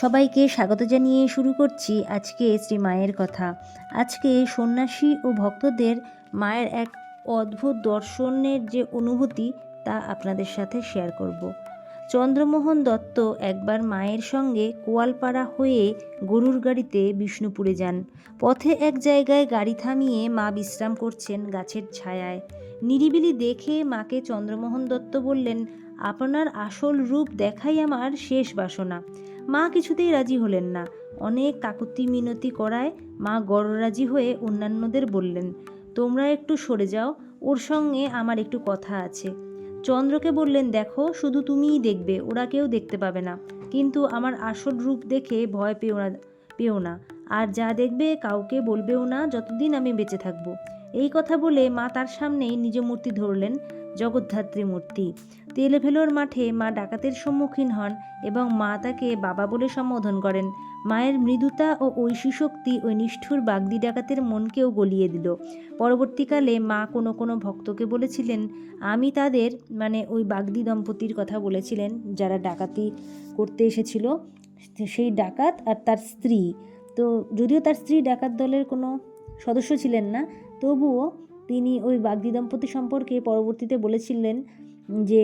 সবাইকে স্বাগত জানিয়ে শুরু করছি আজকে শ্রী মায়ের কথা। আজকে সন্ন্যাসী ও ভক্তদের মায়ের এক অদ্ভুত দর্শনের যে অনুভূতি তা আপনাদের সাথে শেয়ার করব। চন্দ্রমোহন দত্ত একবার মায়ের সঙ্গে কোয়ালপাড়া হয়ে গরুর গাড়িতে বিষ্ণুপুরে যান। পথে এক জায়গায় গাড়ি থামিয়ে মা বিশ্রাম করছেন গাছের ছায়ায়। নিরিবিলি দেখে মাকে চন্দ্রমোহন দত্ত বললেন, আপনার আসল রূপ দেখাই আমার শেষ বাসনা। মা কিছুতেই রাজি হলেন না। অনেক কাকুতি মিনতি করায় মা গড়রাজি হয়ে অন্যান্যদের বললেন, তোমরা একটু সরে যাও, ওর সঙ্গে আমার একটু কথা আছে। চন্দ্রকে বললেন, দেখো, শুধু তুমিই দেখবে, ওরা কেউ দেখতে পাবে না, কিন্তু আমার আসল রূপ দেখে ভয় পেও না, আর যা দেখবে কাউকে বলবেও না যতদিন আমি বেঁচে থাকবো। এই কথা বলে মা তার সামনেই নিজ মূর্তি ধরলেন, জগদ্ধাত্রী মূর্তি। তেলেভেলোর মাঠে মা ডাকাতের সম্মুখীন হন এবং মা তাকে বাবা বলে সম্বোধন করেন। মায়ের মৃদুতা ও ঐশী শক্তি ওই নিষ্ঠুর বাগদি ডাকাতের মনকেও গলিয়ে দিল। পরবর্তীকালে মা কোনো কোনো ভক্তকে বলেছিলেন, আমি তাদের মানে ওই বাগদি দম্পতির কথা বলেছিলেন যারা ডাকাতি করতে এসেছিল, সেই ডাকাত আর তার স্ত্রী। তো যদিও তার স্ত্রী ডাকাত দলের কোনো সদস্য ছিলেন না, তবুও তিনি ওই বাগদি দম্পতি সম্পর্কে পরবর্তীতে বলেছিলেন যে,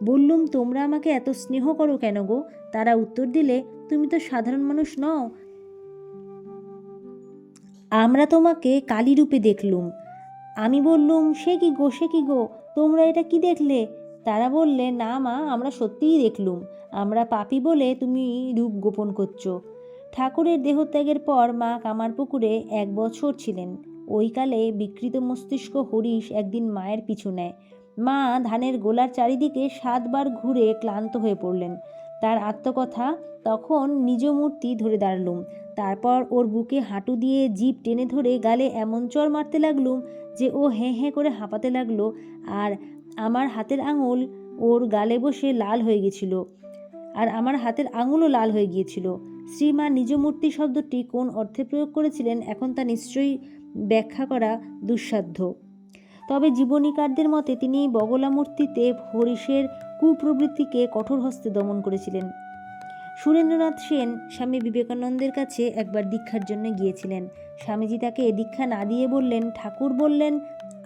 বললুম তোমরা আমাকে এত স্নেহ করো কেন গো? তারা উত্তর দিলে, তুমি তো সাধারণ মানুষ নও, আমরা তোমাকে কালী রূপে দেখলুম। আমি বললুম, সে কি গো, সে কি গো, তোমরা এটা কি দেখলে? তারা বললে, না মা, আমরা সত্যিই দেখলুম, আমরা পাপী বলে তুমি রূপ গোপন করছো। ঠাকুরের দেহত্যাগের পর মা কামারপুকুরে 1 বছর ছিলেন। ওই কালে বিকৃত মস্তিষ্ক হরিশ একদিন মায়ের পিছু নেয়। মা ধানের গোলার চারিদিকে 7 বার ঘুরে ক্লান্ত হয়ে পড়লেন। তার আত্মকথা, তখন নিজ মূর্তি ধরে দাঁড়ালুম, তারপর ওর বুকে হাঁটু দিয়ে জিভ টেনে ধরে গালে এমন চড় মারতে লাগলুম যে ও হেঁ হেঁ করে হাঁপাতে লাগলো, আর আমার হাতের আঙুল ওর গালে বসে লাল হয়ে গেছিল, আর আমার হাতের আঙুলও লাল হয়ে গিয়েছিল। শ্রীমা নিজ মূর্তি শব্দটি কোন অর্থে প্রয়োগ করেছিলেন এখন তা নিশ্চয়ই ব্যাখ্যা করা দুঃসাধ্য। তবে জীবনীকারদের মতে তিনি বগলা মূর্তিতে হরিশের কুপ্রবৃত্তিকে কঠোর হস্তে দমন করেছিলেন। সুরেন্দ্রনাথ সেন স্বামী বিবেকানন্দের কাছে একবার দীক্ষার জন্য গিয়েছিলেন। স্বামীজি তাকে দীক্ষা না দিয়ে বললেন, ঠাকুর বললেন,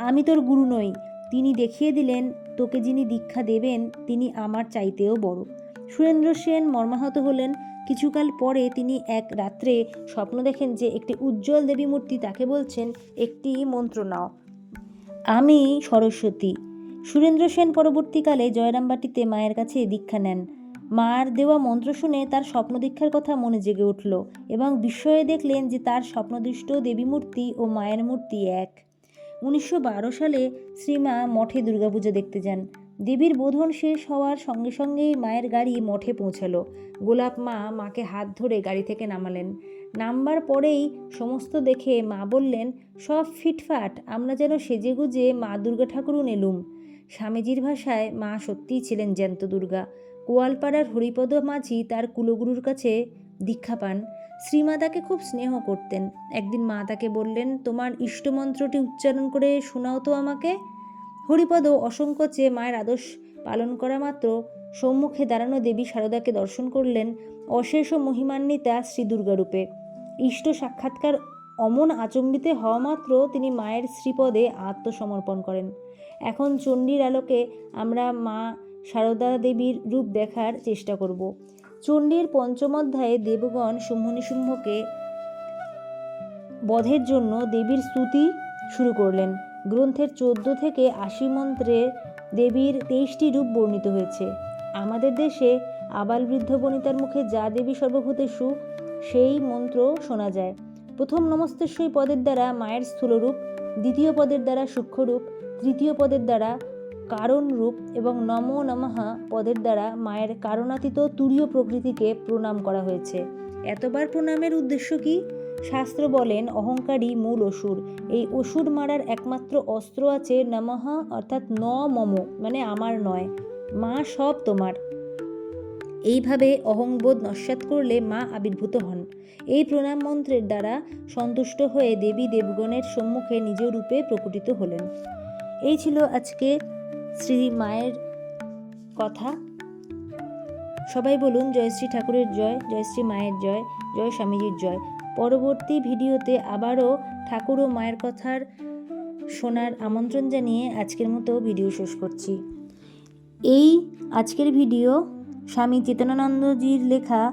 আমি তোর গুরু নই। তিনি দেখিয়ে দিলেন, তোকে যিনি দীক্ষা দেবেন তিনি আমার চাইতেও বড়। সুরেন্দ্র সেন মর্মাহত হলেন। কিছুকাল পরে তিনি এক রাত্রে স্বপ্ন দেখেন যে একটি উজ্জ্বল দেবী মূর্তি তাকে বলছেন, একটি মন্ত্র নাও, আমি সরস্বতী। সুরেন্দ্র সেন পরবর্তীকালে জয়রামবাটিতে মায়ের কাছে দীক্ষা নেন। মার দেওয়া মন্ত্র শুনে তার স্বপ্ন দীক্ষার কথা মনে জেগে উঠল এবং বিস্ময়ে দেখলেন যে তার স্বপ্নদৃষ্ট দেবী মূর্তি ও মায়ের মূর্তি এক। 1912 সালে শ্রীমা মঠে দুর্গাপুজো দেখতে যান। দেবীর বোধন শেষ হওয়ার সঙ্গে সঙ্গেই মায়ের গাড়ি মঠে পৌঁছালো। গোলাপ মা মাকে হাত ধরে গাড়ি থেকে নামালেন। নামবার পরেই সমস্ত দেখে মা বললেন, সব ফিটফাট, আমরা যেন সেজেগুজে মা দুর্গা ঠাকুরুন এলুম। স্বামীজির ভাষায় মা সত্যিই ছিলেন জ্যান্ত দুর্গা। কোয়ালপাড়ার হরিপদ মাঝি তার কুলগুরুর কাছে দীক্ষা পান। শ্রীমা তাকে খুব স্নেহ করতেন। একদিন মা তাকে বললেন, তোমার ইষ্টমন্ত্রটি উচ্চারণ করে শোনাও তো আমাকে। হরিপদ অসংকোচে মায়ের আদেশ পালন করা মাত্র সম্মুখে দাঁড়ানো দেবী শারদাকে দর্শন করলেন অশেষ মহিমান্বিতা শ্রী দুর্গারূপে। ইষ্ট সাক্ষাৎকার অমন আচম্বিতে হওয়া মাত্র তিনি মায়ের শ্রীপদে আত্মসমর্পণ করেন। এখন চণ্ডীর আলোকে আমরা মা শারদা দেবীর রূপ দেখার চেষ্টা করব। চণ্ডীর 5ম অধ্যায়ে দেবগণ শুম্ভ-নিশুম্ভকে বধের জন্য দেবীর স্তুতি শুরু করলেন। গ্রন্থের 14 থেকে 80 মন্ত্রে দেবীর 23টি রূপ বর্ণিত হয়েছে। আমাদের দেশে আবাল বৃদ্ধ বনিতার মুখে যা দেবী সর্বভূতেষু সেই মন্ত্র শোনা যায়। প্রথম নমস্তেশ্বরী পদের দ্বারা মায়ের স্থূলরূপ, দ্বিতীয় পদের দ্বারা সূক্ষ্মরূপ, তৃতীয় পদের দ্বারা কারণ রূপ এবং নমো নমঃ পদের দ্বারা মায়ের কারণাতীত তুরীয় প্রকৃতিকে প্রণাম করা হয়েছে। এতবার প্রণামের উদ্দেশ্য কি? শাস্ত্র বলেন, অহংকারী মূল অসুর। এই অসুর মারার একমাত্র অস্ত্র আছে নমঃ, অর্থাৎ ন মম, মানে আমার নয়, মা সব তোমার। এইভাবে অহংবোধ নস্যাৎ করলে মা আবির্ভূত হন। এই প্রণাম মন্ত্রের দ্বারা সন্তুষ্ট হয়ে দেবী দেবগণের সম্মুখে নিজ রূপে প্রকটিত হলেন। এই ছিল আজকে শ্রী মায়ের কথা। সবাই বলুন জয়শ্রী ঠাকুরের জয়, জয়শ্রী মায়ের জয়, জয় স্বামীজির জয়। পরবর্তী ভিডিওতে আবারও ঠাকুর ও মায়ের কথার শোনার আমন্ত্রণ জানিয়ে আজকের মতো ভিডিও শেষ করছি। এই আজকের ভিডিও স্বামী চেতনানন্দজির লেখা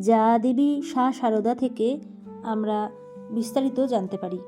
যা দেবী সারদা থেকে আমরা বিস্তারিত জানতে পারি।